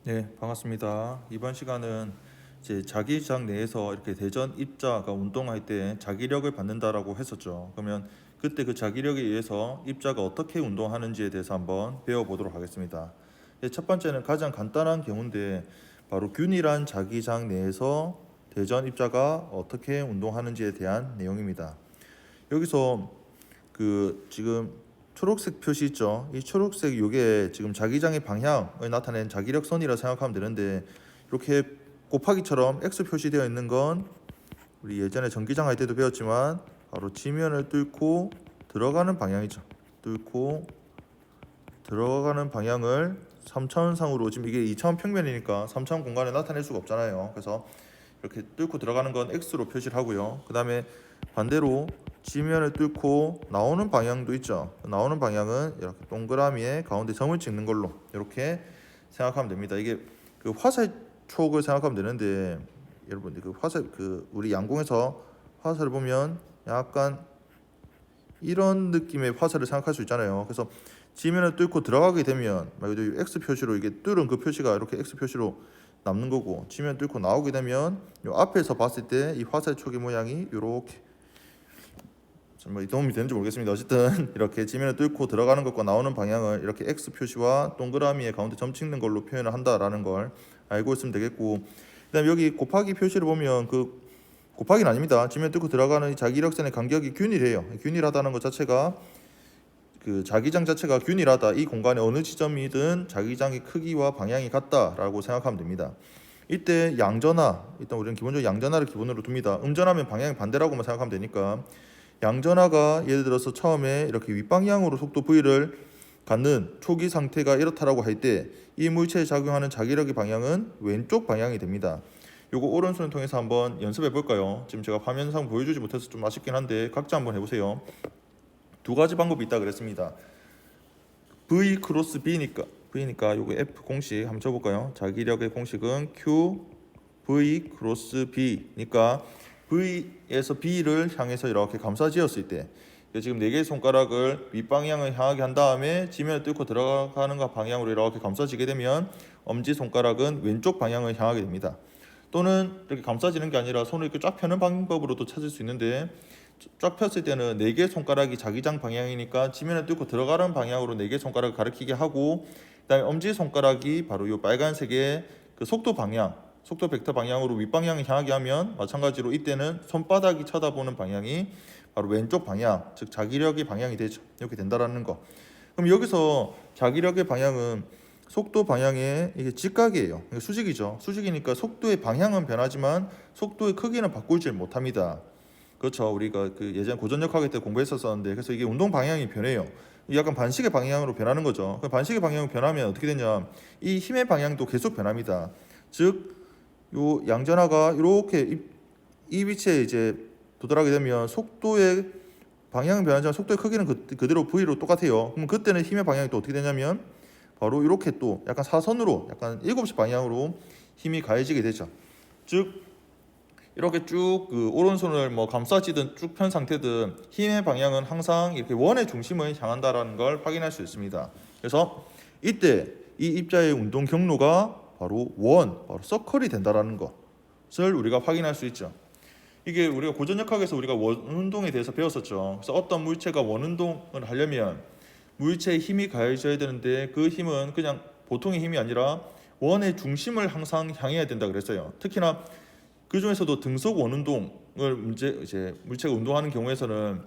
네, 반갑습니다. 이번 시간은 이제 자기장 내에서 이렇게 대전 입자가 운동할 때 자기력을 받는다라고 했었죠. 그러면 그때 그 자기력에 의해서 입자가 어떻게 운동하는지에 대해서 한번 배워보도록 하겠습니다. 첫 번째는 가장 간단한 경우인데 바로 균일한 자기장 내에서 대전 입자가 어떻게 운동하는지에 대한 내용입니다. 여기서 지금 초록색 표시 있죠? 이 초록색 요게 지금 자기장의 방향을 나타낸 자기력선이라 생각하면 되는데, 이렇게 곱하기처럼 X 표시되어 있는 건 우리 예전에 전기장 할 때도 배웠지만 바로 지면을 뚫고 들어가는 방향이죠. 뚫고 들어가는 방향을 3차원상으로, 지금 이게 2차원 평면이니까 3차원 공간에 나타낼 수가 없잖아요. 그래서 이렇게 뚫고 들어가는 건 X로 표시를 하고요. 그 다음에 반대로 지면을 뚫고 나오는 방향도 있죠. 나오는 방향은 이렇게 동그라미에 가운데 점을 찍는 걸로 이렇게 생각하면 됩니다. 이게 그 화살촉을 생각하면 되는데, 여러분 그 화살, 우리 양궁에서 화살을 보면 약간 이런 느낌의 화살을 생각할 수 있잖아요. 그래서 지면을 뚫고 들어가게 되면 말 그대로 X 표시로, 이게 뚫은 그 표시가 이렇게 X 표시로 남는 거고, 지면 뚫고 나오게 되면 요 앞에서 봤을 때 이 화살촉의 모양이 이렇게, 정말 도움이 되는지 모르겠습니다. 어쨌든 이렇게 지면을 뚫고 들어가는 것과 나오는 방향을 이렇게 X 표시와 동그라미에 가운데 점 찍는 걸로 표현을 한다라는 걸 알고 있으면 되겠고, 그다음 여기 곱하기 표시를 보면 그 곱하기는 아닙니다. 지면 뚫고 들어가는 자기력선의 간격이 균일해요. 균일하다는 것 자체가 그 자기장 자체가 균일하다, 이 공간의 어느 지점이든 자기장의 크기와 방향이 같다라고 생각하면 됩니다. 이때 양전하, 일단 우리는 기본적으로 양전하를 기본으로 둡니다. 음전하면 방향이 반대라고만 생각하면 되니까, 양전하가 예를 들어서 처음에 이렇게 윗방향으로 속도 V를 갖는 초기 상태가 이렇다라고 할 때 이 물체에 작용하는 자기력의 방향은 왼쪽 방향이 됩니다. 요거 오른손을 통해서 한번 연습해 볼까요? 지금 제가 화면상 보여주지 못해서 좀 아쉽긴 한데 각자 한번 해보세요. 두 가지 방법이 있다 그랬습니다. V 크로스 B니까 요거 F 공식 한번 쳐볼까요? 자기력의 공식은 Q V 크로스 B니까 V에서 B를 향해서 이렇게 감싸지었을 때, 지금 4개의 손가락을 윗방향을 향하게 한 다음에 지면을 뚫고 들어가는 방향으로 이렇게 감싸지게 되면 엄지손가락은 왼쪽 방향을 향하게 됩니다. 또는 이렇게 감싸지는 게 아니라 손을 이렇게 쫙 펴는 방법으로도 찾을 수 있는데, 쫙 폈을 때는 4개 손가락이 자기장 방향이니까 지면을 뚫고 들어가는 방향으로 4개 손가락을 가리키게 하고, 그다음에 엄지손가락이 바로 이 빨간색의 그 속도 방향, 속도 벡터 방향으로 윗방향을 향하게 하면 마찬가지로 이때는 손바닥이 쳐다보는 방향이 바로 왼쪽 방향, 즉 자기력의 방향이 되죠. 이렇게 된다라는 거. 그럼 여기서 자기력의 방향은 속도 방향의 이게 직각이에요. 이게 수직이죠. 수직이니까 속도의 방향은 변하지만 속도의 크기는 바꾸질 못합니다. 그렇죠. 우리가 그 예전 고전역학일 때 공부했었는데, 그래서 이게 운동 방향이 변해요. 약간 반식의 방향으로 변하는 거죠. 반식의 방향이 변하면 어떻게 되냐? 이 힘의 방향도 계속 변합니다. 즉, 요 양전하가 이렇게 이 위치에 이제 도달하게 되면 속도의 방향은 변하지만 속도의 크기는 그대로 V로 똑같아요. 그럼 그때는 힘의 방향이 또 어떻게 되냐면 바로 이렇게 또 약간 사선으로, 약간 7시 방향으로 힘이 가해지게 되죠. 즉 이렇게 쭉 그 오른손을 뭐 감싸지든 쭉 편 상태든 힘의 방향은 항상 이렇게 원의 중심을 향한다라는 걸 확인할 수 있습니다. 그래서 이때 이 입자의 운동 경로가 바로 바로 서클이 된다라는 것을 우리가 확인할 수 있죠. 이게 우리가 고전역학에서 우리가 원운동에 대해서 배웠었죠. 그래서 어떤 물체가 원운동을 하려면 물체에 힘이 가해져야 되는데, 그 힘은 그냥 보통의 힘이 아니라 원의 중심을 항상 향해야 된다 그랬어요. 특히나 그 중에서도 등속 원운동을 이제 물체가 운동하는 경우에서는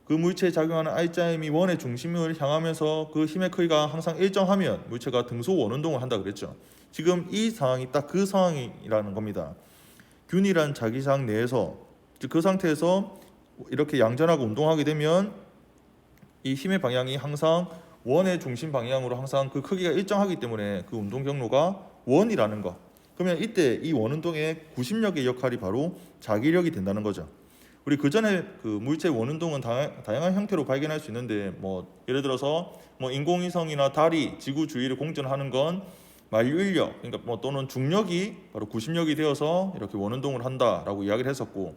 그 물체에 작용하는 R자임이 원의 중심을 향하면서 그 힘의 크기가 항상 일정하면 물체가 등속 원운동을 한다 그랬죠. 지금 이 상황이 딱 그 상황이라는 겁니다. 균일한 자기장 내에서, 즉 그 상태에서 이렇게 양전하고 운동하게 되면 이 힘의 방향이 항상 원의 중심 방향으로 항상 그 크기가 일정하기 때문에 그 운동 경로가 원이라는 거. 그러면 이때 이 원운동의 구심력의 역할이 바로 자기력이 된다는 거죠. 우리 그 전에 그 물체 원운동은 다양한 형태로 발견할 수 있는데, 뭐 예를 들어서 뭐 인공위성이나 달이 지구 주위를 공전하는 건 만류인력, 그러니까 뭐 또는 중력이 바로 구심력이 되어서 이렇게 원운동을 한다라고 이야기를 했었고,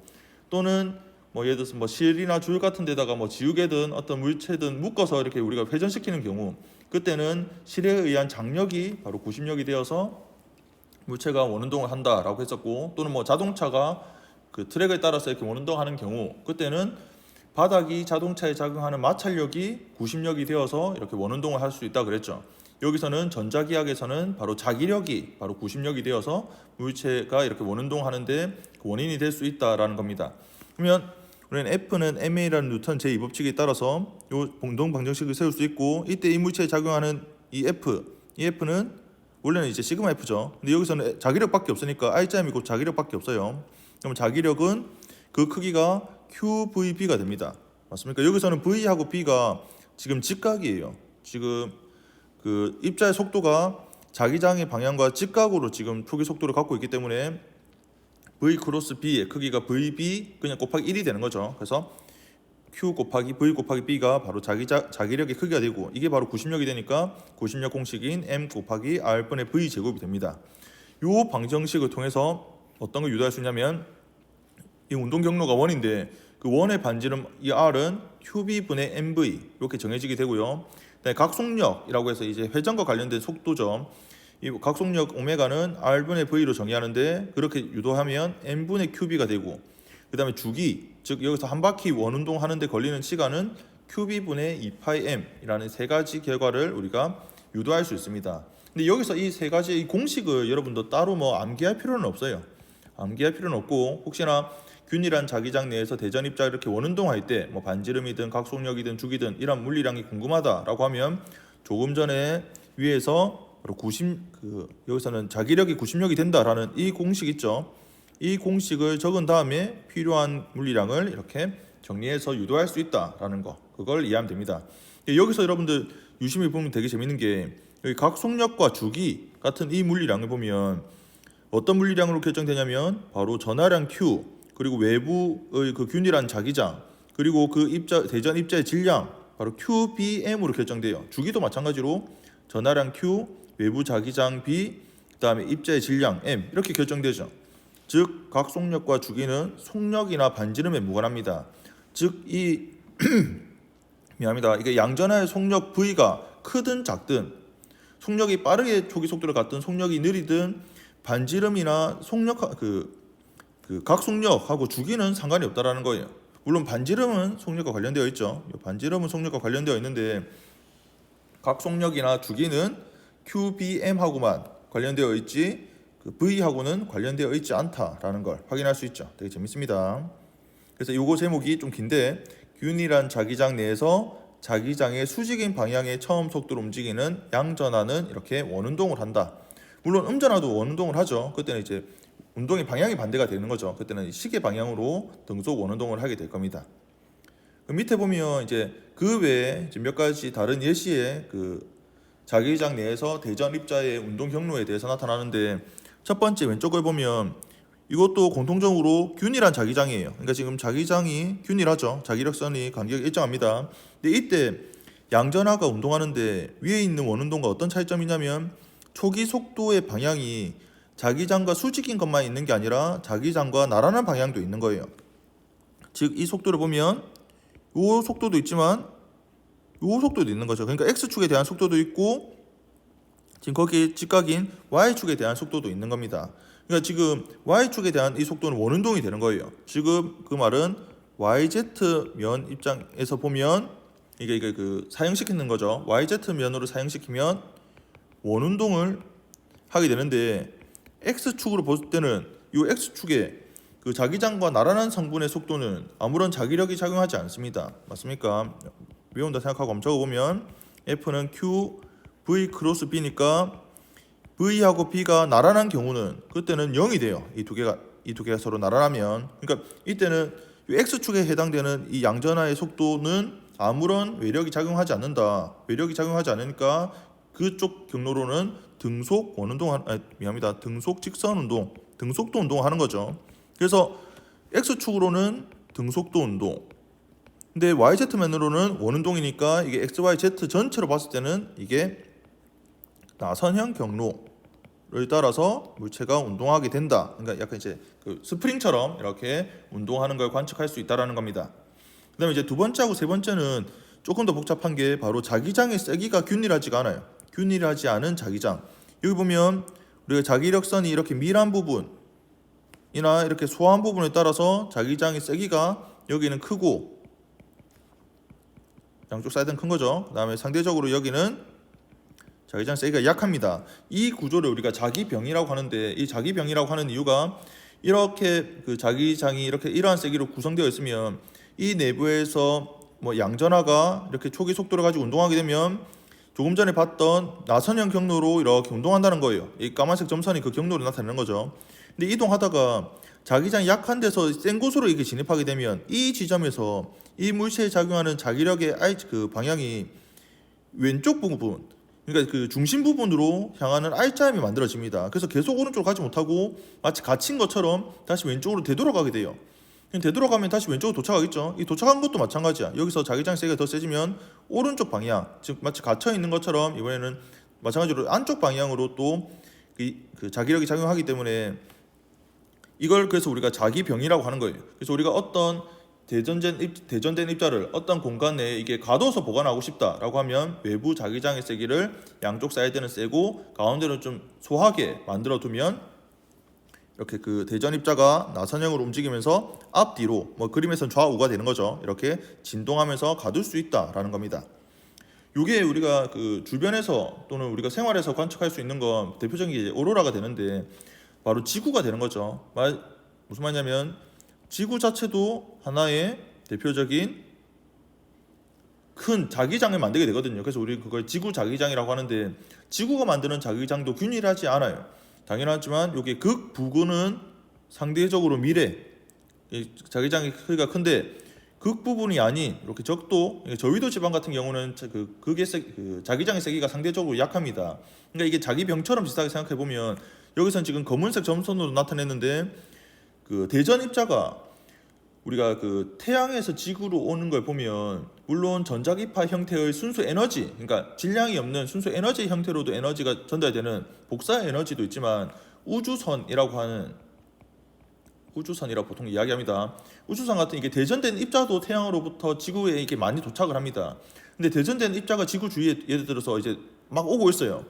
또는 뭐 예를 들어서 뭐 실이나 줄 같은 데다가 뭐 지우개든 어떤 물체든 묶어서 이렇게 우리가 회전시키는 경우, 그때는 실에 의한 장력이 바로 구심력이 되어서 물체가 원운동을 한다라고 했었고, 또는 뭐 자동차가 그 트랙에 따라서 이렇게 원운동하는 경우, 그때는 바닥이 자동차에 작용하는 마찰력이 구심력이 되어서 이렇게 원운동을 할 수 있다 그랬죠. 여기서는 전자기학에서는 바로 자기력이 바로 구심력이 되어서 물체가 이렇게 원운동하는데 그 원인이 될 수 있다라는 겁니다. 그러면 우리는 F는 ma라는 뉴턴 제2법칙에 따라서 이 운동 방정식을 세울 수 있고, 이때 이 물체에 작용하는 이 F는 원래는 이제 시그마 F죠. 근데 여기서는 자기력밖에 없으니까 I점이 곧 자기력밖에 없어요. 그럼 자기력은 그 크기가 QVB가 됩니다. 맞습니까? 여기서는 V하고 B가 지금 직각이에요. 지금 그 입자의 속도가 자기장의 방향과 직각으로 지금 초기 속도를 갖고 있기 때문에 V 크로스 B의 크기가 VB 그냥 곱하기 1이 되는 거죠. 그래서 Q 곱하기 V 곱하기 B가 바로 자기력의 크기가 되고, 이게 바로 구심력이 되니까 구심력 공식인 M 곱하기 R분의 V 제곱이 됩니다. 이 방정식을 통해서 어떤 걸 유도할 수 있냐면, 이 운동 경로가 원인데 그 원의 반지름 이 R은 QB분의 MV 이렇게 정해지게 되고요. 각속력이라고 해서 이제 회전과 관련된 속도죠. 이 각속력 오메가는 R분의 V로 정의하는데, 그렇게 유도하면 M분의 QB가 되고, 그 다음에 주기, 즉 여기서 한 바퀴 원운동 하는데 걸리는 시간은 QB분의 2πm이라는 세 가지 결과를 우리가 유도할 수 있습니다. 근데 여기서 이 세 가지 이 공식을 여러분도 따로 뭐 암기할 필요는 없어요. 암기할 필요는 없고, 혹시나 균일한 자기장 내에서 대전 입자 이렇게 원운동할 때 뭐 반지름이든 각속력이든 주기든 이런 물리량이 궁금하다라고 하면, 조금 전에 위에서 여기서는 자기력이 구심력이 된다라는 이 공식 있죠. 이 공식을 적은 다음에 필요한 물리량을 이렇게 정리해서 유도할 수 있다라는 거, 그걸 이해하면 됩니다. 여기서 여러분들 유심히 보면 되게 재밌는 게, 여기 각속력과 주기 같은 이 물리량을 보면 어떤 물리량으로 결정되냐면, 바로 전하량 Q, 그리고 외부의 그 균일한 자기장, 그리고 그 대전 입자의 질량, 바로 QBM으로 결정돼요. 주기도 마찬가지로 전하량 Q, 외부 자기장 B, 그 다음에 입자의 질량 M 이렇게 결정되죠. 즉 각속력과 주기는 속력이나 반지름에 무관합니다. 즉 이 미안합니다. 이게 양전하의 속력 V가 크든 작든, 속력이 빠르게 초기 속도를 갔든 속력이 느리든, 반지름이나 속력 그 각속력하고 주기는 상관이 없다라는 거예요. 물론 반지름은 속력과 관련되어 있죠. 반지름은 속력과 관련되어 있는데, 각속력이나 주기는 QBM하고만 관련되어 있지 그 V하고는 관련되어 있지 않다라는 걸 확인할 수 있죠. 되게 재밌습니다. 그래서 요거 제목이 좀 긴데, 균일한 자기장 내에서 자기장의 수직인 방향의 처음 속도로 움직이는 양전하는 이렇게 원운동을 한다. 물론 음전하도 원운동을 하죠. 그때는 이제 운동의 방향이 반대가 되는 거죠. 그때는 시계 방향으로 등속 원운동을 하게 될 겁니다. 그 밑에 보면 이제 그 외에 몇 가지 다른 예시의 그 자기장 내에서 대전 입자의 운동 경로에 대해서 나타나는데, 첫 번째 왼쪽을 보면 이것도 공통적으로 균일한 자기장이에요. 그러니까 지금 자기장이 균일하죠. 자기력선이 간격이 일정합니다. 근데 이때 양전하가 운동하는데 위에 있는 원운동과 어떤 차이점이냐면, 초기 속도의 방향이 자기장과 수직인 것만 있는 게 아니라 자기장과 나란한 방향도 있는 거예요. 즉 이 속도를 보면 이 속도도 있지만 이 속도도 있는 거죠. 그러니까 X축에 대한 속도도 있고, 지금 거기에 직각인 Y축에 대한 속도도 있는 겁니다. 그러니까 지금 Y축에 대한 이 속도는 원운동이 되는 거예요. 지금 그 말은 YZ면 입장에서 보면 이게 그 사용시키는 거죠. YZ면으로 사용시키면 원운동을 하게 되는데, X축으로 볼 때는 이 X축에 그 자기장과 나란한 성분의 속도는 아무런 자기력이 작용하지 않습니다. 맞습니까? 외운다 생각하고 한번 적어보면, F는 Q, V 크로스 B니까 V하고 B가 나란한 경우는 그때는 0이 돼요. 이 두 개가 서로 나란하면. 그러니까 이때는 이 X축에 해당되는 이 양전하의 속도는 아무런 외력이 작용하지 않는다. 외력이 작용하지 않으니까 그쪽 경로로는 등속 직선 운동, 등속도 운동을 하는 거죠. 그래서 X축으로는 등속도 운동, 근데 YZ면으로는 원운동이니까 이게 XYZ 전체로 봤을 때는 이게 나선형 경로를 따라서 물체가 운동하게 된다. 그러니까 약간 이제 그 스프링처럼 이렇게 운동하는 걸 관측할 수 있다라는 겁니다. 그다음에 이제 두 번째하고 세 번째는 조금 더 복잡한 게 바로 자기장의 세기가 균일하지가 않아요. 균일하지 않은 자기장. 여기 보면 우리가 자기력선이 이렇게 밀한 부분이나 이렇게 소한 부분에 따라서 자기장의 세기가 여기는 크고 양쪽 사이드는 큰 거죠. 그 다음에 상대적으로 여기는 자기장 세기가 약합니다. 이 구조를 우리가 자기병이라고 하는데, 이 자기병이라고 하는 이유가 이렇게 그 자기장이 이렇게 이러한 세기로 구성되어 있으면 이 내부에서 뭐 양전하가 이렇게 초기 속도를 가지고 운동하게 되면 조금 전에 봤던 나선형 경로로 이렇게 운동한다는 거예요. 이 까만색 점선이 그 경로로 나타내는 거죠. 근데 이동하다가 자기장이 약한 데서 센 곳으로 이게 진입하게 되면 이 지점에서 이 물체에 작용하는 자기력의 그 방향이 왼쪽 부분, 그러니까 그 중심 부분으로 향하는 R자임이 만들어집니다. 그래서 계속 오른쪽으로 가지 못하고 마치 갇힌 것처럼 다시 왼쪽으로 되돌아가게 돼요. 되돌아가면 다시 왼쪽으로 도착하겠죠. 이 도착한 것도 마찬가지야. 여기서 자기장 세기가 더 세지면 오른쪽 방향, 즉 마치 갇혀 있는 것처럼 이번에는 마찬가지로 안쪽 방향으로 또 그 자기력이 작용하기 때문에 이걸 그래서 우리가 자기병이라고 하는 거예요. 그래서 우리가 어떤 대전된 입자를 어떤 공간 내에 이게 가둬서 보관하고 싶다라고 하면 외부 자기장의 세기를 양쪽 사이드는 세고 가운데는 좀 소하게 만들어 두면 이렇게 그 대전 입자가 나선형으로 움직이면서 앞뒤로 뭐 그림에서는 좌우가 되는 거죠. 이렇게 진동하면서 가둘 수 있다라는 겁니다. 이게 우리가 그 주변에서 또는 우리가 생활에서 관측할 수 있는 건 대표적인 게 이제 오로라가 되는데 바로 지구가 되는 거죠. 무슨 말이냐면 지구 자체도 하나의 대표적인 큰 자기장을 만들게 되거든요. 그래서 우리 그걸 지구 자기장이라고 하는데 지구가 만드는 자기장도 균일하지 않아요. 당연하지만 여기 극부근은 상대적으로 미래 자기장의 크기가 큰데 극 부분이 아닌 이렇게 적도 저위도 지방 같은 경우는 그 자기장의 세기가 상대적으로 약합니다. 그러니까 이게 자기병처럼 비슷하게 생각해 보면 여기선 지금 검은색 점선으로 나타냈는데 그 대전 입자가 우리가 그 태양에서 지구로 오는 걸 보면 물론 전자기파 형태의 순수 에너지, 그러니까 질량이 없는 순수 에너지 형태로도 에너지가 전달되는 복사 에너지도 있지만 우주선이라고 보통 이야기합니다. 우주선 같은 이게 대전된 입자도 태양으로부터 지구에 이렇게 많이 도착을 합니다. 근데 대전된 입자가 지구 주위에 예를 들어서 이제 막 오고 있어요.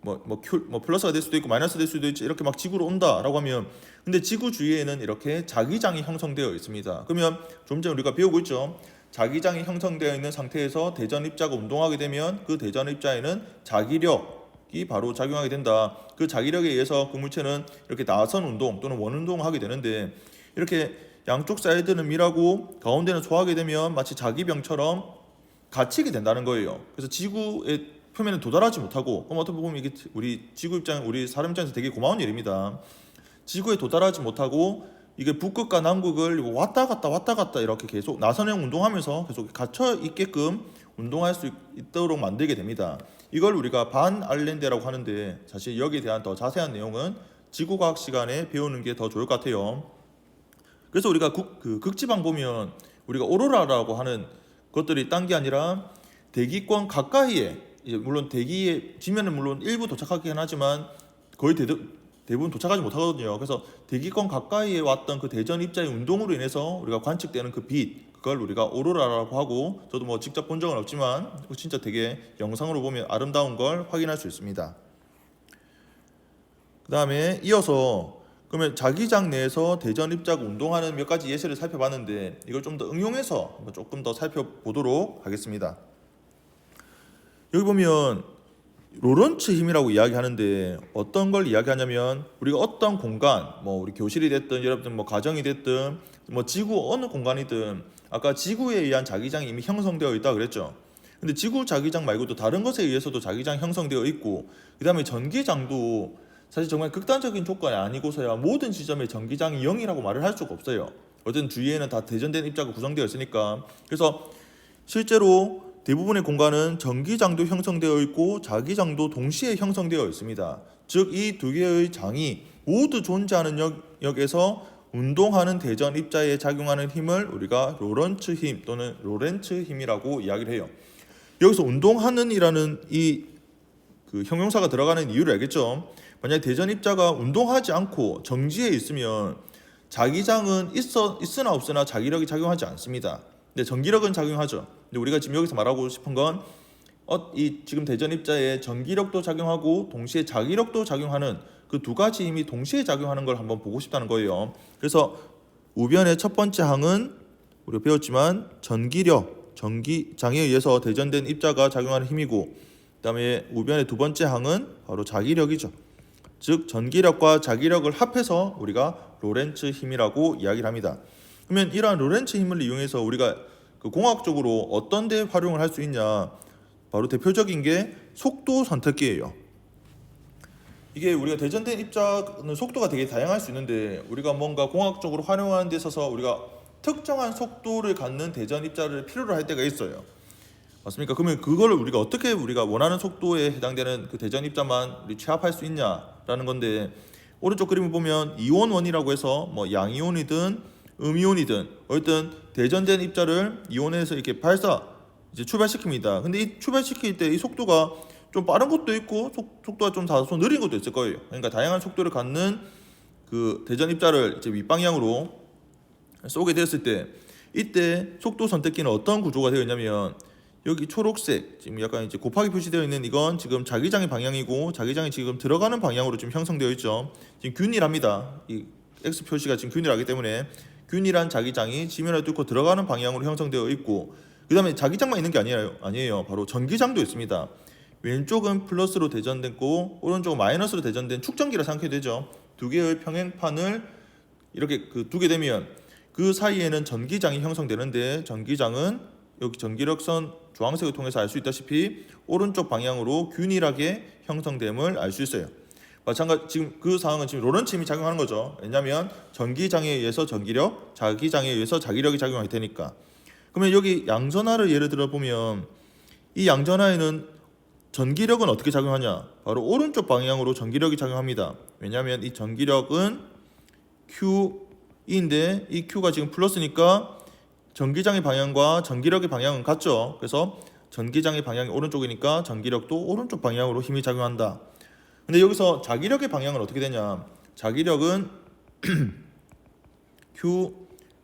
뭐 플러스가 될 수도 있고 마이너스 될 수도 있지 이렇게 막 지구로 온다라고 하면 근데 지구 주위에는 이렇게 자기장이 형성되어 있습니다. 그러면 좀 전에 우리가 배우고 있죠. 자기장이 형성되어 있는 상태에서 대전 입자가 운동하게 되면 그 대전 입자에는 자기력이 바로 작용하게 된다. 그 자기력에 의해서 그 물체는 이렇게 나선 운동 또는 원 운동을 하게 되는데 이렇게 양쪽 사이드는 밀하고 가운데는 소하게 되면 마치 자기병처럼 갇히게 된다는 거예요. 그래서 지구의 표면에 도달하지 못하고 어떻게 보면 이게 우리 사람 입장에서 되게 고마운 일입니다. 지구에 도달하지 못하고 이게 북극과 남극을 왔다 갔다 이렇게 계속 나선형 운동하면서 계속 갇혀 있게끔 운동할 수 있도록 만들게 됩니다. 이걸 우리가 반알렌데라고 하는데 사실 여기에 대한 더 자세한 내용은 지구과학 시간에 배우는 게 더 좋을 것 같아요. 그래서 우리가 극지방 보면 우리가 오로라라고 하는 것들이 딴 게 아니라 대기권 가까이에 이제 물론 대기의 지면은 물론 일부 도착하긴 하지만 거의 대부분 도착하지 못하거든요. 그래서 대기권 가까이에 왔던 그 대전 입자의 운동으로 인해서 우리가 관측되는 그 빛, 그걸 우리가 오로라라고 하고 저도 뭐 직접 본 적은 없지만 진짜 되게 영상으로 보면 아름다운 걸 확인할 수 있습니다. 그 다음에 이어서 그러면 자기장 내에서 대전 입자가 운동하는 몇 가지 예시를 살펴봤는데 이걸 좀 더 응용해서 조금 더 살펴보도록 하겠습니다. 여기 보면 로런츠 힘이라고 이야기하는데 어떤 걸 이야기하냐면 우리가 어떤 공간, 뭐 우리 교실이 됐든 여러분들 뭐 가정이 됐든 뭐 지구 어느 공간이든 아까 지구에 의한 자기장이 이미 형성되어 있다 그랬죠. 근데 지구 자기장 말고도 다른 것에 의해서도 자기장 형성되어 있고 그 다음에 전기장도 사실 정말 극단적인 조건이 아니고서야 모든 지점에 전기장이 0이라고 말을 할 수가 없어요. 어쨌든 주위에는 다 대전된 입자가 구성되어 있으니까. 그래서 실제로 대부분의 공간은 전기장도 형성되어 있고 자기장도 동시에 형성되어 있습니다. 즉 이 두 개의 장이 모두 존재하는 역에서 운동하는 대전 입자에 작용하는 힘을 우리가 로런츠 힘 또는 로렌츠 힘이라고 이야기를 해요. 여기서 운동하는 이라는 그 형용사가 들어가는 이유를 알겠죠? 만약에 대전 입자가 운동하지 않고 정지해 있으면 자기장은 있으나 없으나 자기력이 작용하지 않습니다. 근데 전기력은 작용하죠. 근데 우리가 지금 여기서 말하고 싶은 건 이 지금 대전 입자에 전기력도 작용하고 동시에 자기력도 작용하는 그 두 가지 힘이 동시에 작용하는 걸 한번 보고 싶다는 거예요. 그래서 우변의 첫 번째 항은 우리가 배웠지만 전기력, 전기장에 의해서 대전된 입자가 작용하는 힘이고, 그다음에 우변의 두 번째 항은 바로 자기력이죠. 즉 전기력과 자기력을 합해서 우리가 로렌츠 힘이라고 이야기를 합니다. 그러면 이러한 로렌츠 힘을 이용해서 우리가 그 공학적으로 어떤 데 활용을 할 수 있냐, 바로 대표적인 게 속도 선택기예요. 이게 우리가 대전된 입자는 속도가 되게 다양할 수 있는데, 우리가 뭔가 공학적으로 활용하는 데 있어서 우리가 특정한 속도를 갖는 대전 입자를 필요로 할 때가 있어요. 맞습니까? 그러면 그걸 우리가 어떻게 우리가 원하는 속도에 해당되는 그 대전 입자만 우리 취합할 수 있냐라는 건데, 오른쪽 그림을 보면 이온원이라고 해서 뭐 양이온이든 음이온이든 어쨌든 대전된 입자를 이온에서 이렇게 이제 출발시킵니다. 근데 이 출발시킬 때 이 속도가 좀 빠른 것도 있고 속도가 좀 다소 느린 것도 있을 거예요. 그러니까 다양한 속도를 갖는 그 대전 입자를 이제 윗방향으로 쏘게 되었을 때, 이때 속도 선택기는 어떤 구조가 되어 있냐면, 여기 초록색 지금 약간 이제 곱하기 표시되어 있는 이건 지금 자기장의 방향이고, 자기장이 지금 들어가는 방향으로 지금 형성되어 있죠. 지금 균일합니다. 이 X 표시가 지금 균일하기 때문에 균일한 자기장이 지면을 뚫고 들어가는 방향으로 형성되어 있고, 그 다음에 자기장만 있는 게 아니에요. 바로 전기장도 있습니다. 왼쪽은 플러스로 대전됐고 오른쪽은 마이너스로 대전된 축전기라 생각해도 되죠. 두 개의 평행판을 이렇게 그 두게 되면 그 사이에는 전기장이 형성되는데, 전기장은 여기 전기력선 주황색을 통해서 알 수 있다시피 오른쪽 방향으로 균일하게 형성됨을 알 수 있어요. 마찬가지 지금 그 상황은 지금 로렌츠 힘이 작용하는 거죠. 왜냐하면 전기장에 의해서 전기력, 자기장에 의해서 자기력이 작용할 테니까. 그러면 여기 양전하를 예를 들어 보면, 이 양전하에는 전기력은 어떻게 작용하냐? 바로 오른쪽 방향으로 전기력이 작용합니다. 왜냐하면 이 전기력은 Q인데 이 Q가 지금 플러스니까 전기장의 방향과 전기력의 방향은 같죠. 그래서 전기장의 방향이 오른쪽이니까 전기력도 오른쪽 방향으로 힘이 작용한다. 근데 여기서 자기력의 방향은 어떻게 되냐? 자기력은 Q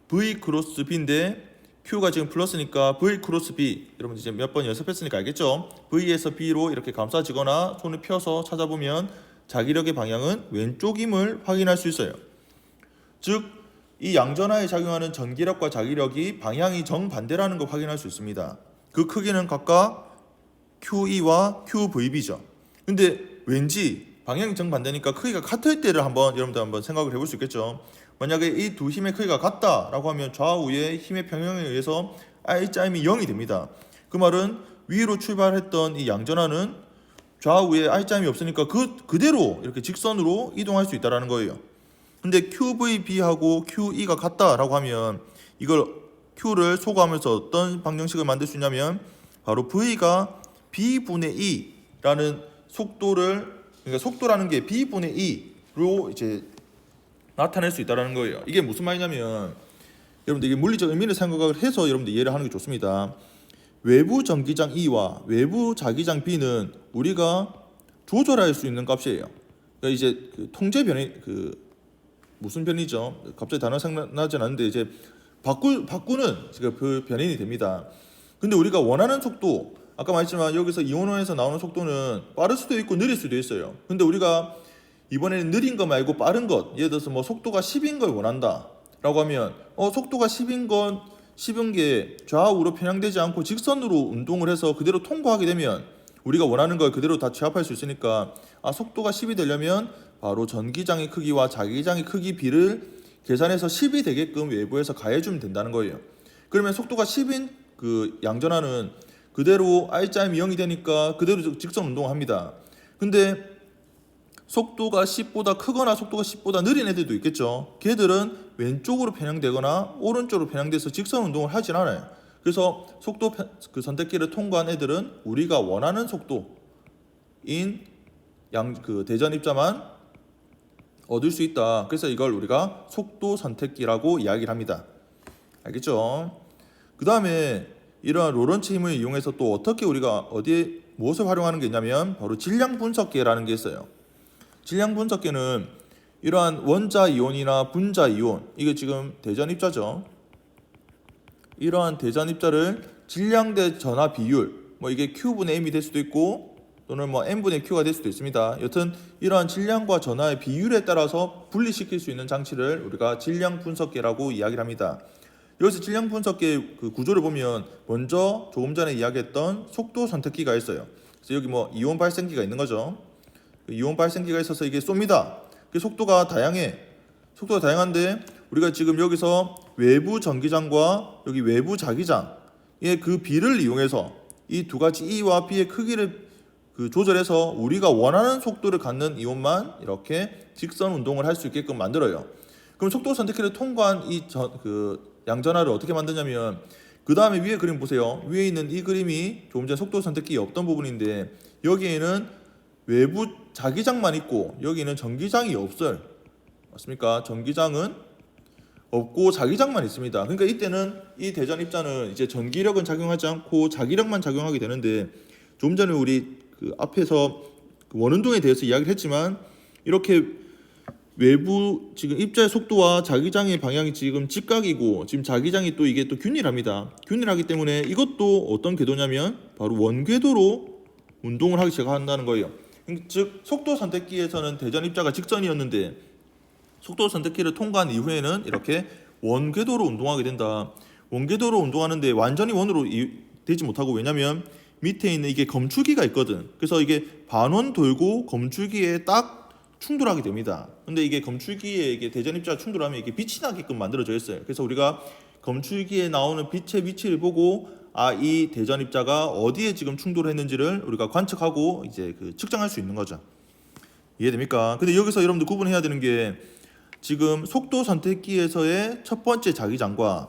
V 크로스 B인데 Q가 지금 플러스니까 V 크로스 B, 여러분 이제 몇 번 연습했으니까 알겠죠? V에서 B로 이렇게 감싸지거나 손을 펴서 찾아보면 자기력의 방향은 왼쪽임을 확인할 수 있어요. 즉, 이 양전하에 작용하는 전기력과 자기력이 방향이 정반대라는 걸 확인할 수 있습니다. 그 크기는 각각 QE와 QVB죠. 근데 왠지 방향이 정반대니까 크기가 같을 때를 여러분들 한번 생각을 해볼 수 있겠죠. 만약에 이 두 힘의 크기가 같다라고 하면 좌우의 힘의 평형에 의해서 R자임이 0이 됩니다. 그 말은 위로 출발했던 이 양전하는 좌우에 R자임이 없으니까 그대로 이렇게 직선으로 이동할 수 있다는 거예요. 근데 QVB하고 QE가 같다라고 하면 이걸 Q를 소거하면서 어떤 방정식을 만들 수 있냐면, 바로 V가 B분의 E라는 그러니까 속도라는 게 B분의 E로 이제 나타낼 수 있다는 거예요. 이게 무슨 말이냐면, 여러분들 이게 물리적 의미를 생각을 해서 여러분들 이해를 하는 게 좋습니다. 외부 전기장 E와 외부 자기장 B는 우리가 조절할 수 있는 값이에요. 그러니까 이제 그 통제 변이 무슨 변이죠? 갑자기 단어 생각나진 않는데 이제 바꾸는 그 변인이 됩니다. 근데 우리가 원하는 속도, 아까 말했지만 여기서 이온원에서 나오는 속도는 빠를 수도 있고 느릴 수도 있어요. 근데 우리가 이번에는 느린 거 말고 빠른 것, 예를 들어서 뭐 속도가 10인 걸 원한다 라고 하면 속도가 10인 게 좌우로 편향되지 않고 직선으로 운동을 해서 그대로 통과하게 되면 우리가 원하는 걸 그대로 다 취합할 수 있으니까, 속도가 10이 되려면 바로 전기장의 크기와 자기장의 크기 비를 계산해서 10이 되게끔 외부에서 가해주면 된다는 거예요. 그러면 속도가 10인 그 양전하는 그대로 R자임이 0이 되니까 그대로 직선 운동을 합니다. 근데 속도가 10보다 크거나 속도가 10보다 느린 애들도 있겠죠. 걔들은 왼쪽으로 편향되거나 오른쪽으로 편향돼서 직선 운동을 하진 않아요. 그래서 속도 그 선택기를 통과한 애들은 우리가 원하는 속도인 그 대전 입자만 얻을 수 있다. 그래서 이걸 우리가 속도 선택기라고 이야기를 합니다. 알겠죠? 그 다음에 이러한 로렌츠 힘을 이용해서 또 어떻게 우리가 무엇을 활용하는 게 있냐면, 바로 질량 분석계라는 게 있어요. 질량 분석계는 이러한 원자 이온이나 분자 이온, 이게 지금 대전 입자죠. 이러한 대전 입자를 질량 대 전하 비율, 뭐 이게 Q분의 M이 될 수도 있고 또는 뭐 n분의 q가 될 수도 있습니다. 여튼 이러한 질량과 전하의 비율에 따라서 분리시킬 수 있는 장치를 우리가 질량 분석계라고 이야기를 합니다. 여기서 질량 분석계 그 구조를 보면 먼저 조금 전에 이야기했던 속도 선택기가 있어요. 그래서 여기 뭐 이온 발생기가 있는 거죠. 이온 발생기가 있어서 이게 쏩니다. 속도가 다양한데 우리가 지금 여기서 외부 전기장과 여기 외부 자기장의 그 비를 이용해서 이 두 가지 E와 B의 크기를 조절해서 우리가 원하는 속도를 갖는 이온만 이렇게 직선 운동을 할 수 있게끔 만들어요. 그럼 속도 선택기를 통과한 양전하를 어떻게 만드냐면 그 다음에 위에 그림 보세요. 위에 있는 이 그림이 조금 전에 속도 선택기에 없던 부분인데 여기에는 외부 자기장만 있고 여기는 전기장이 없어요. 맞습니까? 전기장은 없고 자기장만 있습니다. 그러니까 이때는 이 대전 입자는 이제 전기력은 작용하지 않고 자기력만 작용하게 되는데 좀 전에 우리 앞에서 원운동에 대해서 이야기를 했지만 이렇게 외부 지금 입자의 속도와 자기장의 방향이 지금 직각이고 지금 자기장이 또 이게 또 균일합니다. 균일하기 때문에 이것도 어떤 궤도냐면 바로 원궤도로 운동을 하기 시작한다는 거예요. 즉 속도 선택기에서는 대전 입자가 직선이었는데 속도 선택기를 통과한 이후에는 이렇게 원궤도로 운동하게 된다. 원궤도로 운동하는데 완전히 원으로 되지 못하고 왜냐면 밑에 있는 이게 검출기가 있거든. 그래서 이게 반원 돌고 검출기에 딱 충돌하게 됩니다. 근데 이게 검출기에 이게 대전 입자가 충돌하면 이게 빛이 나게끔 만들어져 있어요. 그래서 우리가 검출기에 나오는 빛의 위치를 보고 이 대전 입자가 어디에 지금 충돌했는지를 우리가 관측하고 이제 측정할 수 있는 거죠. 이해됩니까? 근데 여기서 여러분들 구분해야 되는 게 지금 속도 선택기에서의 첫 번째 자기장과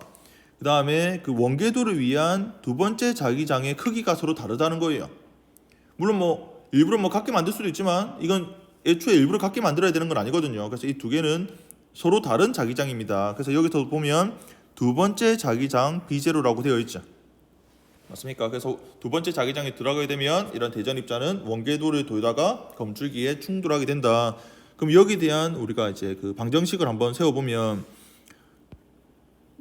그 다음에 그 원궤도를 위한 두 번째 자기장의 크기가 서로 다르다는 거예요. 물론 뭐 일부러 뭐 같게 만들 수도 있지만 이건 애초에 일부러 같게 만들어야 되는 건 아니거든요. 그래서 이 두 개는 서로 다른 자기장입니다. 그래서 여기서 보면 두 번째 자기장 B0라고 되어 있죠. 맞습니까? 그래서 두 번째 자기장에 들어가게 되면 이런 대전 입자는 원궤도를 돌다가 검출기에 충돌하게 된다. 그럼 여기에 대한 우리가 이제 방정식을 한번 세워보면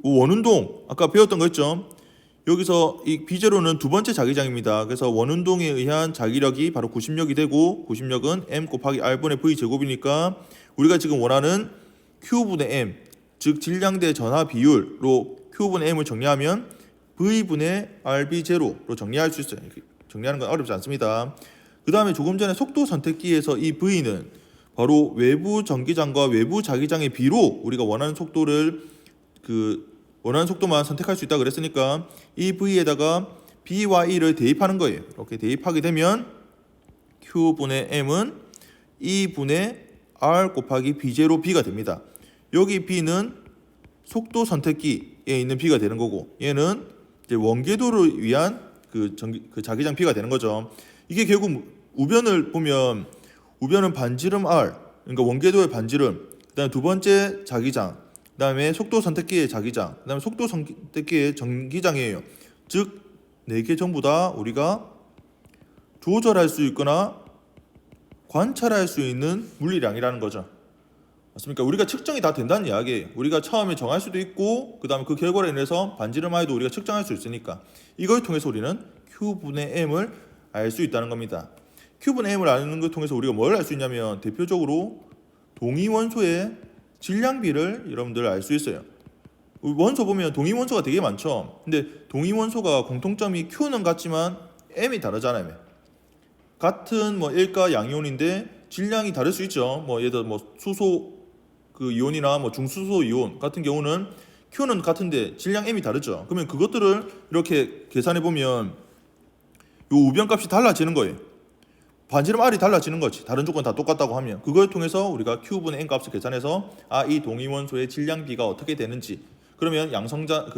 원운동 아까 배웠던 거 있죠? 여기서 이 B0는 두 번째 자기장입니다. 그래서 원운동에 의한 자기력이 바로 구심력이 되고 구심력은 M 곱하기 R분의 V 제곱이니까 우리가 지금 원하는 Q분의 M 즉 질량 대 전하 비율로 Q분의 M을 정리하면 V분의 RB0로 정리할 수 있어요. 정리하는 건 어렵지 않습니다. 그 다음에 조금 전에 속도 선택기에서 이 V는 바로 외부 전기장과 외부 자기장의 비로 우리가 원하는 속도를 원하는 속도만 선택할 수 있다 그랬으니까 이 V에다가 B와 E를 대입하는 거예요. 이렇게 대입하게 되면 Q분의 M은 E분의 R 곱하기 B0 B가 됩니다. 여기 B는 속도 선택기에 있는 B가 되는 거고 얘는 이제 원궤도를 위한 자기장 B가 되는 거죠. 이게 결국 우변을 보면 우변은 반지름 R 그러니까 원궤도의 반지름 그다음에 두 번째 자기장 그다음에 속도 선택기의 자기장 그다음에 속도 선택기의 전기장이에요. 즉 네 개 전부 다 우리가 조절할 수 있거나 관찰할 수 있는 물리량이라는 거죠. 맞습니까? 우리가 측정이 다 된다는 이야기예요. 우리가 처음에 정할 수도 있고 그 다음에 그 결과로 인해서 반지름 I도 우리가 측정할 수 있으니까 이걸 통해서 우리는 Q분의 M을 알 수 있다는 겁니다. Q분의 M을 아는 걸 통해서 우리가 뭘 알 수 있냐면 대표적으로 동위원소의 질량비를 여러분들 알 수 있어요. 원소 보면 동위원소가 되게 많죠. 근데 동위원소가 공통점이 Q는 같지만 M이 다르잖아요. 같은 일가 양이온인데 질량이 다를 수 있죠. 예를 들어 수소 이온이나 중수소 이온 같은 경우는 Q는 같은데 질량 M이 다르죠. 그러면 그것들을 이렇게 계산해 보면 요 우변값이 달라지는 거예요. 반지름 R이 달라지는 거지. 다른 조건 다 똑같다고 하면 그걸 통해서 우리가 Q분의 N 값을 계산해서 이 동위원소의 질량비가 어떻게 되는지 그러면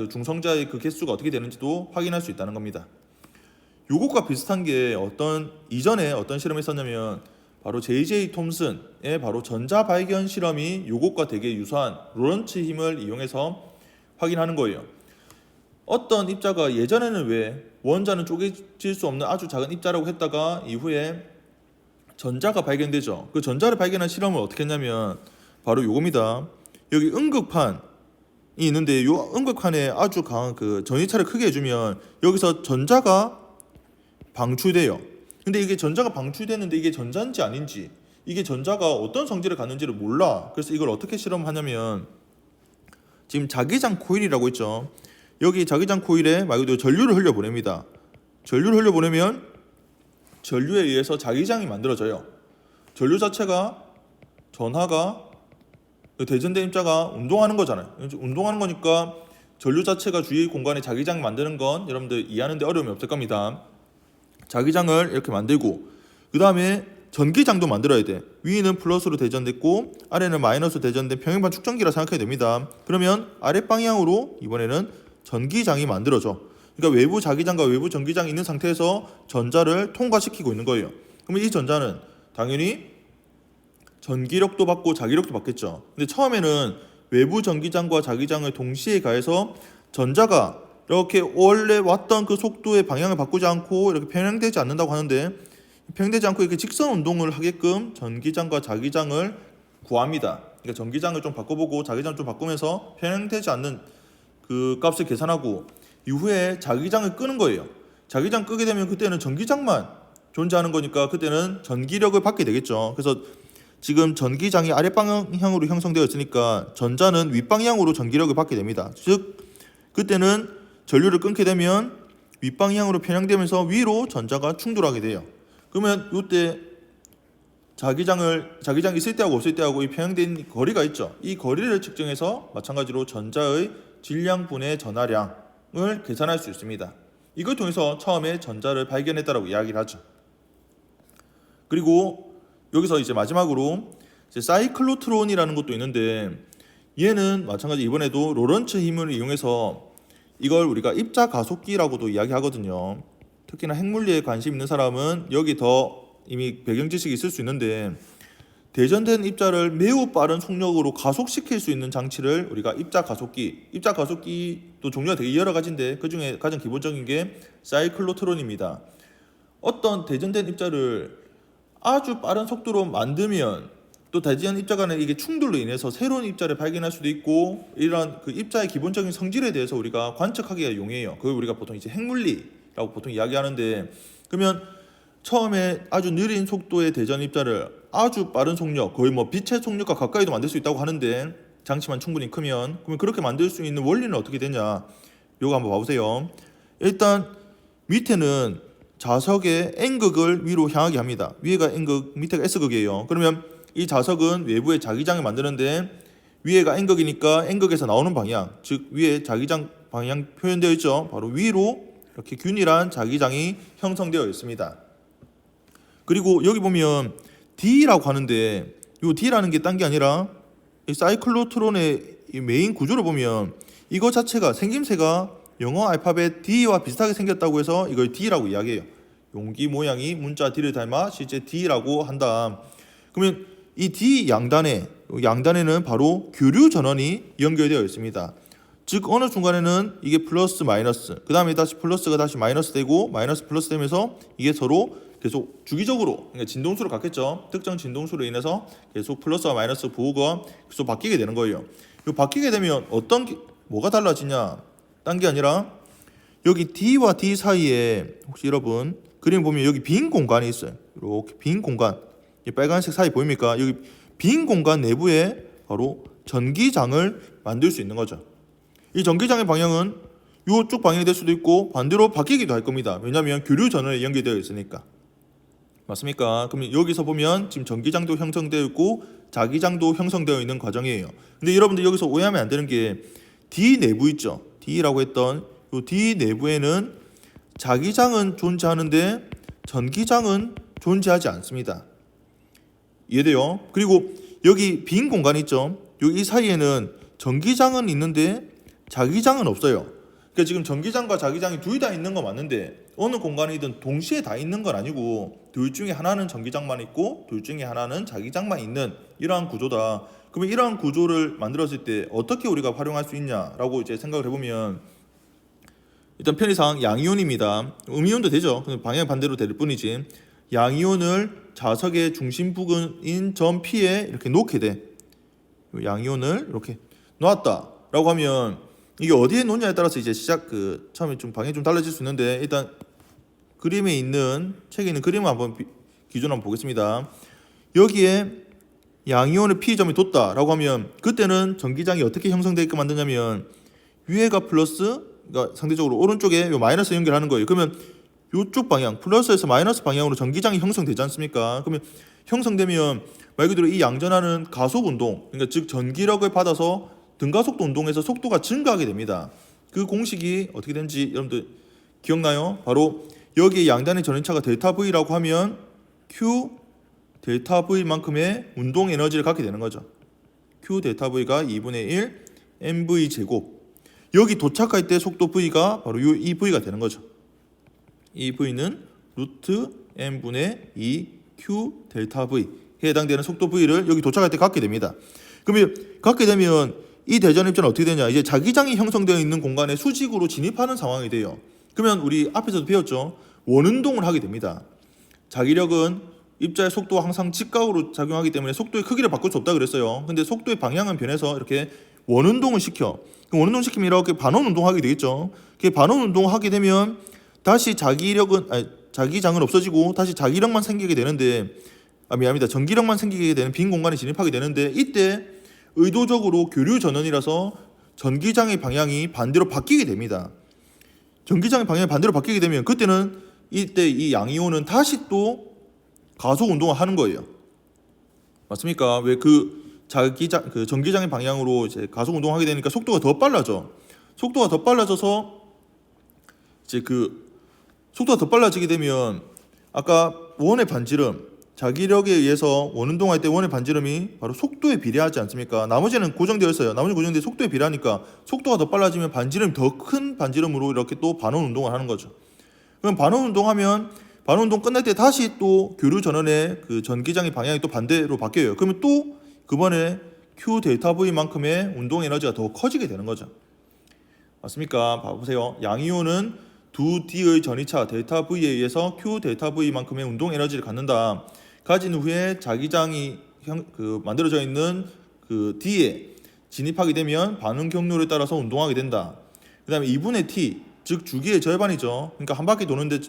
중성자의 개수가 어떻게 되는지도 확인할 수 있다는 겁니다. 요것과 비슷한 게 이전에 어떤 실험이 있었냐면 바로 J.J. 톰슨의 바로 전자 발견 실험이 요것과 되게 유사한 로런츠 힘을 이용해서 확인하는 거예요. 어떤 입자가 예전에는 왜 원자는 쪼개질 수 없는 아주 작은 입자라고 했다가 이후에 전자가 발견되죠. 그 전자를 발견한 실험을 어떻게 했냐면 바로 요겁니다. 여기 음극판이 있는데 요 음극판에 아주 강한 전위차를 크게 해주면 여기서 전자가 방출돼요. 근데 이게 전자가 방출되는데 이게 전자인지 아닌지, 이게 전자가 어떤 성질을 갖는지를 몰라. 그래서 이걸 어떻게 실험하냐면, 지금 자기장 코일이라고 있죠. 여기 자기장 코일에 말 그대로 전류를 흘려보냅니다. 전류를 흘려보내면 전류에 의해서 자기장이 만들어져요. 전류 자체가, 전하가, 대전된 입자가 운동하는 거잖아요. 운동하는 거니까 전류 자체가 주위 공간에 자기장 만드는 건 여러분들 이해하는데 어려움이 없을 겁니다. 자기장을 이렇게 만들고, 그 다음에 전기장도 만들어야 돼. 위는 플러스로 대전됐고 아래는 마이너스로 대전된 평행반 축전기라 생각해야 됩니다. 그러면 아래 방향으로 이번에는 전기장이 만들어져. 그러니까 외부 자기장과 외부 전기장이 있는 상태에서 전자를 통과시키고 있는 거예요. 그러면 이 전자는 당연히 전기력도 받고 자기력도 받겠죠. 근데 처음에는 외부 전기장과 자기장을 동시에 가해서 전자가 이렇게 원래 왔던 그 속도의 방향을 바꾸지 않고 이렇게 편향되지 않는다고 하는데, 편향되지 않고 이렇게 직선 운동을 하게끔 전기장과 자기장을 구합니다. 그러니까 전기장을 좀 바꿔보고 자기장을 좀 바꾸면서 편향되지 않는 그 값을 계산하고 이후에 자기장을 끄는 거예요. 자기장 끄게 되면 그때는 전기장만 존재하는 거니까 그때는 전기력을 받게 되겠죠. 그래서 지금 전기장이 아래 방향으로 형성되어 있으니까 전자는 윗방향으로 전기력을 받게 됩니다. 즉 그때는 전류를 끊게 되면 윗방향으로 편향되면서 위로 전자가 충돌하게 돼요. 그러면 이때 자기장이 있을 때하고 없을 때하고 이 편향된 거리가 있죠. 이 거리를 측정해서 마찬가지로 전자의 질량분의 전하량을 계산할 수 있습니다. 이걸 통해서 처음에 전자를 발견했다라고 이야기를 하죠. 그리고 여기서 이제 마지막으로 이제 사이클로트론이라는 것도 있는데, 얘는 마찬가지 이번에도 로런츠 힘을 이용해서 이걸 우리가 입자 가속기라고도 이야기하거든요. 특히나 핵물리에 관심 있는 사람은 여기 더 이미 배경 지식이 있을 수 있는데, 대전된 입자를 매우 빠른 속력으로 가속시킬 수 있는 장치를 우리가 입자 가속기도 종류가 되게 여러 가지인데 그 중에 가장 기본적인 게 사이클로트론입니다. 어떤 대전된 입자를 아주 빠른 속도로 만들면 또 대전 입자 간에 이게 충돌로 인해서 새로운 입자를 발견할 수도 있고, 이런 그 입자의 기본적인 성질에 대해서 우리가 관측하기가 용이해요. 그걸 우리가 보통 이제 핵물리라고 보통 이야기하는데, 그러면 처음에 아주 느린 속도의 대전 입자를 아주 빠른 속력, 거의 뭐 빛의 속력과 가까이도 만들 수 있다고 하는데, 장치만 충분히 크면, 그러면 그렇게 만들 수 있는 원리는 어떻게 되냐? 요거 한번 봐보세요. 일단 밑에는 자석의 N극을 위로 향하게 합니다. 위에가 N극, 밑에가 S극이에요. 그러면 이 자석은 외부에 자기장을 만드는데 위에가 N극이니까 N극에서 나오는 방향, 즉 위에 자기장 방향 표현되어 있죠. 바로 위로 이렇게 균일한 자기장이 형성되어 있습니다. 그리고 여기 보면 D라고 하는데, 이 D라는 게 딴 게 아니라 이 사이클로트론의 이 메인 구조를 보면 이거 자체가 생김새가 영어 알파벳 D와 비슷하게 생겼다고 해서 이걸 D라고 이야기해요. 용기 모양이 문자 D를 닮아 실제 D라고 한다. 그러면 이 D 양단에는 바로 교류 전원이 연결되어 있습니다. 즉 어느 순간에는 이게 플러스 마이너스, 그 다음에 다시 플러스가 다시 마이너스 되고 마이너스 플러스 되면서 이게 서로 계속 주기적으로, 그러니까 진동수를 갖겠죠. 특정 진동수로 인해서 계속 플러스와 마이너스 부호가 계속 바뀌게 되는 거예요. 이 바뀌게 되면 뭐가 달라지냐? 딴 게 아니라 여기 D와 D 사이에 혹시 여러분 그림 보면 여기 빈 공간이 있어요. 이렇게 빈 공간, 이 빨간색 사이 보입니까? 여기 빈 공간 내부에 바로 전기장을 만들 수 있는 거죠. 이 전기장의 방향은 이쪽 방향이 될 수도 있고 반대로 바뀌기도 할 겁니다. 왜냐하면 교류 전원에 연결되어 있으니까. 맞습니까? 그러면 여기서 보면 지금 전기장도 형성되어 있고 자기장도 형성되어 있는 과정이에요. 근데 여러분들 여기서 오해하면 안 되는 게 D 내부 있죠. D라고 했던 이 D 내부에는 자기장은 존재하는데 전기장은 존재하지 않습니다. 이해돼요? 그리고 여기 빈 공간이 있죠. 이 사이에는 전기장은 있는데 자기장은 없어요. 그러니까 지금 전기장과 자기장이 둘 다 있는 거 맞는데 어느 공간이든 동시에 다 있는 건 아니고 둘 중에 하나는 전기장만 있고 둘 중에 하나는 자기장만 있는 이러한 구조다. 그러면 이러한 구조를 만들었을 때 어떻게 우리가 활용할 수 있냐라고 이제 생각을 해보면, 일단 편의상 양이온입니다. 음이온도 되죠. 방향 반대로 될 뿐이지. 양이온을 자석의 중심 부근인 점 P에 이렇게 놓게 돼. 양이온을 이렇게 놓았다라고 하면 이게 어디에 놓냐에 따라서 이제 처음에 좀 방향이 좀 달라질 수 있는데, 일단 그림에 있는 책에 있는 그림을 한번 기준 한번 보겠습니다. 여기에 양이온의 P점이 돋다라고 하면 그때는 전기장이 어떻게 형성되게끔 만드냐면 위에가 플러스, 그러니까 상대적으로 오른쪽에 요 마이너스 연결하는 거예요. 그러면 이쪽 방향 플러스에서 마이너스 방향으로 전기장이 형성되지 않습니까? 그러면 형성되면 말 그대로 이 양전하는 가속 운동, 그러니까 즉 전기력을 받아서 등가속도 운동에서 속도가 증가하게 됩니다. 그 공식이 어떻게 되는지 여러분들 기억나요? 바로 여기에 양단의 전위차가 델타 V라고 하면 Q 델타 V만큼의 운동 에너지를 갖게 되는 거죠. Q 델타 V가 2분의 1 mv 제곱. 여기 도착할 때 속도 V가 바로 이 V가 되는 거죠. 이 V는 루트 m분의 2 Q 델타 V에 해당되는 속도 V를 여기 도착할 때 갖게 됩니다. 그러면 갖게 되면 이 대전 입자는 어떻게 되냐? 이제 자기장이 형성되어 있는 공간에 수직으로 진입하는 상황이 돼요. 그러면 우리 앞에서도 배웠죠? 원운동을 하게 됩니다. 자기력은 입자의 속도와 항상 직각으로 작용하기 때문에 속도의 크기를 바꿀 수 없다 그랬어요. 근데 속도의 방향은 변해서 이렇게 원운동을 시켜. 그럼 원운동 시키면 이렇게 반원운동하게 되겠죠. 반원운동을 하게 되면 다시 자기장은 없어지고 다시 자기력만 생기게 되는데, 미안합니다. 전기력만 생기게 되는 빈 공간에 진입하게 되는데, 이때 의도적으로 교류 전원이라서 전기장의 방향이 반대로 바뀌게 됩니다. 전기장의 방향이 반대로 바뀌게 되면 그때는 이때 이 양이온은 다시 또 가속 운동을 하는 거예요. 맞습니까? 왜 그 전기장의 방향으로 이제 가속 운동을 하게 되니까 속도가 더 빨라져. 속도가 더 빨라져서 이제 속도가 더 빨라지게 되면 아까 원의 반지름, 자기력에 의해서 원운동할 때 원의 반지름이 바로 속도에 비례하지 않습니까? 나머지는 고정되어 있어요. 나머지는 고정되어 속도에 비례하니까 속도가 더 빨라지면 반지름이 더 큰 반지름으로 이렇게 또 반원 운동을 하는 거죠. 그럼 반원 운동하면 반원 운동 끝날 때 다시 또 교류 전원의 그 전기장의 방향이 또 반대로 바뀌어요. 그러면 또 그번에 Q 델타 V만큼의 운동 에너지가 더 커지게 되는 거죠. 맞습니까? 봐보세요. 양이온은 두 D의 전위차 델타 V에 의해서 Q 델타 V만큼의 운동 에너지를 갖는다. 가진 후에 자기장이 만들어져 있는 그 D에 진입하게 되면 반응 경로에 따라서 운동하게 된다. 그 다음에 2분의 T, 즉 주기의 절반이죠. 그러니까 한 바퀴 도는데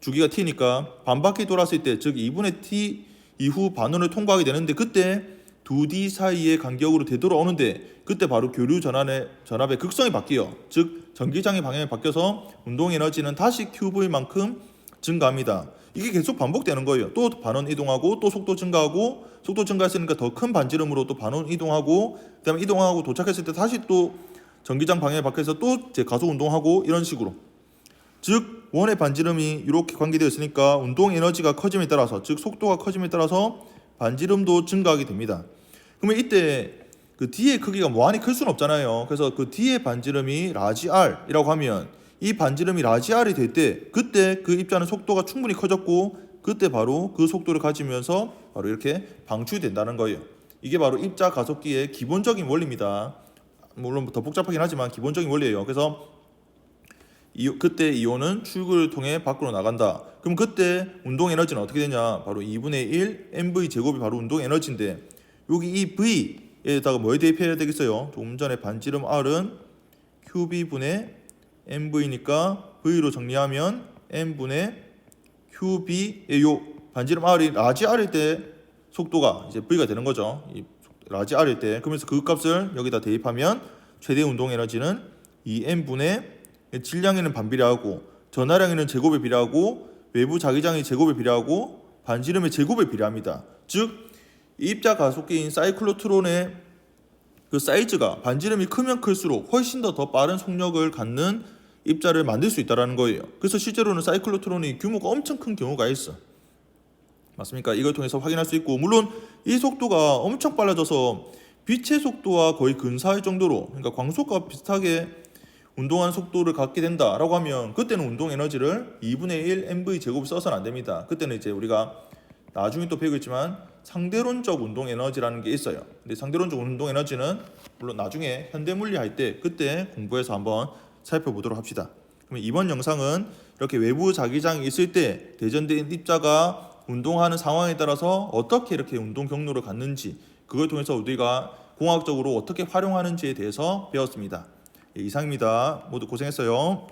주기가 T니까 반 바퀴 돌았을 때, 즉 2분의 T 이후 반원을 통과하게 되는데 그때 두 D 사이의 간격으로 되돌아오는데 그때 바로 교류 전압의 극성이 바뀌어. 즉 전기장의 방향이 바뀌어서 운동 에너지는 다시 QV만큼 증가합니다. 이게 계속 반복되는 거예요. 또 반원 이동하고 또 속도 증가하고, 속도 증가했으니까 더 큰 반지름으로 또 반원 이동하고, 그다음에 이동하고 도착했을 때 다시 또 전기장 방향이 바뀌어서 또 가속 운동하고, 이런 식으로. 즉 원의 반지름이 이렇게 관계되어 있으니까 운동 에너지가 커짐에 따라서, 즉 속도가 커짐에 따라서 반지름도 증가하게 됩니다. 그러면 이때 그 D의 크기가 무한히 클 수는 없잖아요. 그래서 그 D의 반지름이 라지 R이라고 하면 이 반지름이 라지 R이 될 때 그때 그 입자는 속도가 충분히 커졌고 그때 바로 그 속도를 가지면서 바로 이렇게 방출된다는 거예요. 이게 바로 입자 가속기의 기본적인 원리입니다. 물론 더 복잡하긴 하지만 기본적인 원리예요. 그래서 그때 이온은 출구를 통해 밖으로 나간다. 그럼 그때 운동 에너지는 어떻게 되냐? 바로 2분의 1 mv 제곱이 바로 운동 에너지인데, 여기 이 v에다가 뭐에 대입해야 되겠어요? 조금 전에 반지름 r은 qb분의 mv니까 v로 정리하면 m분의 qb의 요 반지름 r이 라지 r일 때 속도가 이제 v가 되는 거죠. 이 라지 r일 때. 그러면서 그 값을 여기다 대입하면 최대 운동 에너지는 2m분의 질량에는 반비례하고 전하량에는 제곱에 비례하고 외부 자기장의 제곱에 비례하고 반지름의 제곱에 비례합니다. 즉 입자 가속기인 사이클로트론의 그 사이즈가 반지름이 크면 클수록 훨씬 더 빠른 속력을 갖는 입자를 만들 수 있다는 거예요. 그래서 실제로는 사이클로트론이 규모가 엄청 큰 경우가 있어. 맞습니까? 이걸 통해서 확인할 수 있고, 물론 이 속도가 엄청 빨라져서 빛의 속도와 거의 근사할 정도로, 그러니까 광속과 비슷하게 운동하는 속도를 갖게 된다라고 하면 그때는 운동 에너지를 2분의 1 mv 제곱을 써서는 안 됩니다. 그때는 이제 우리가 나중에 또 배우겠지만 상대론적 운동 에너지라는 게 있어요. 근데 상대론적 운동 에너지는 물론 나중에 현대물리 할 때 그때 공부해서 한번 살펴보도록 합시다. 그럼 이번 영상은 이렇게 외부 자기장이 있을 때 대전된 입자가 운동하는 상황에 따라서 어떻게 이렇게 운동 경로를 갖는지, 그걸 통해서 우리가 공학적으로 어떻게 활용하는지에 대해서 배웠습니다. 이상입니다. 모두 고생했어요.